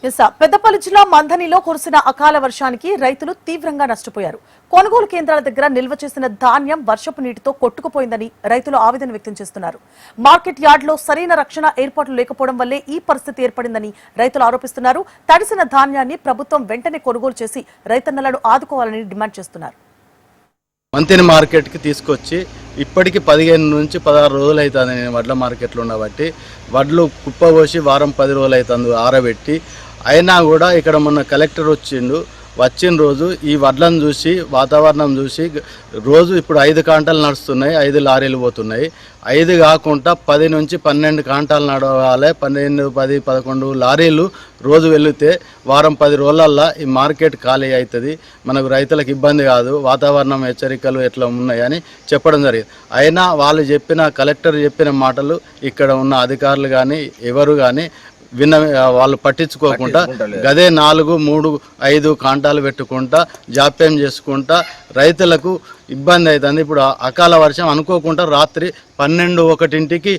పెద్దపల్లి జిల్లా మంథనిలో కురిసిన అకాల వర్షానికి రైతులు తీవ్రంగా నష్టపోయారు. కొనుగోలు కేంద్రాల దగ్గర నిల్వ చేసిన ధాన్యం వర్షపు నీటితో కొట్టుకుపోయిందని రైతులు ఆవేదన వ్యక్తం చేస్తున్నారు. మార్కెట్ యార్డ్లో సరైన రక్షణ ఏర్పాట్లు లేకపోవడం వల్లే ఈ పరిస్థితి ఏర్పడిందని రైతులు ఆరోపిస్తున్నారు. తడిసిన ధాన్యాన్ని ప్రభుత్వం వెంటనే కొనుగోలు చేసి రైతన్నలను ఆదుకోవాలని డిమాండ్ చేస్తున్నారు. మంతిని మార్కెట్కి తీసుకొచ్చి ఇప్పటికి 15 నుంచి 16 రోజులు అవుతుంది. నేను వడ్ల మార్కెట్లో ఉన్నబట్టి వడ్లు కుప్పబోసి వారం 10 రోజులు అవుతుంది ఆరబెట్టి. అయినా కూడా ఇక్కడ మొన్న కలెక్టర్ వచ్చిన రోజు ఈ వడ్లను చూసి వాతావరణం చూసి రోజు ఇప్పుడు 5 కాంటాలు నడుస్తున్నాయి, 5 లారీలు పోతున్నాయి. 5 కాకుండా 10 నుంచి 12 కాంటాలు నడవాలి. 12, 10, 11 లారీలు రోజు వెళితే వారం 10 రోజులల్లా ఈ మార్కెట్ ఖాళీ అవుతుంది. మనకు రైతులకు ఇబ్బంది కాదు. వాతావరణం హెచ్చరికలు ఎట్లా ఉన్నాయని చెప్పడం జరిగింది. అయినా వాళ్ళు కలెక్టర్ చెప్పిన మాటలు ఇక్కడ ఉన్న అధికారులు కానీ ఎవరు కానీ వాళ్ళు పట్టించుకోకుండా గదే 4, 3, 5 కాంటాలు పెట్టుకుంటా జాప్యం చేసుకుంటా రైతులకు ఇబ్బంది అవుతుంది. ఇప్పుడు అకాల వర్షం అనుకోకుండా రాత్రి 12, 1ంటికి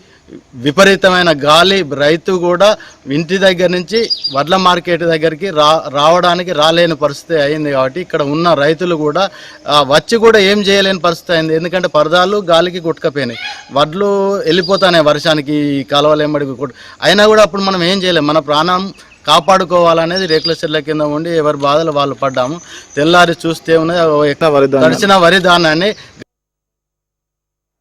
విపరీతమైన గాలి, రైతు కూడా ఇంటి దగ్గర నుంచి వడ్ల మార్కెట్ దగ్గరికి రావడానికి రాలేని పరిస్థితి అయింది. కాబట్టి ఇక్కడ ఉన్న రైతులు కూడా వచ్చి కూడా ఏం చేయలేని పరిస్థితి అయింది. ఎందుకంటే పరదాలు గాలికి కొట్టుకపోయినాయి, వడ్లు వెళ్ళిపోతాయి వర్షానికి కాలువలు ఎంబడి. అయినా కూడా అప్పుడు మనం ఏం చేయలేం. మన ప్రాణం కాపాడుకోవాలనేది రేకుల చెట్ల కింద ఉండి ఎవరి బాధలు వాళ్ళు పడ్డాము. తెల్లారి చూస్తే ఉన్నది తడిసిన వరి ధాన్యాన్ని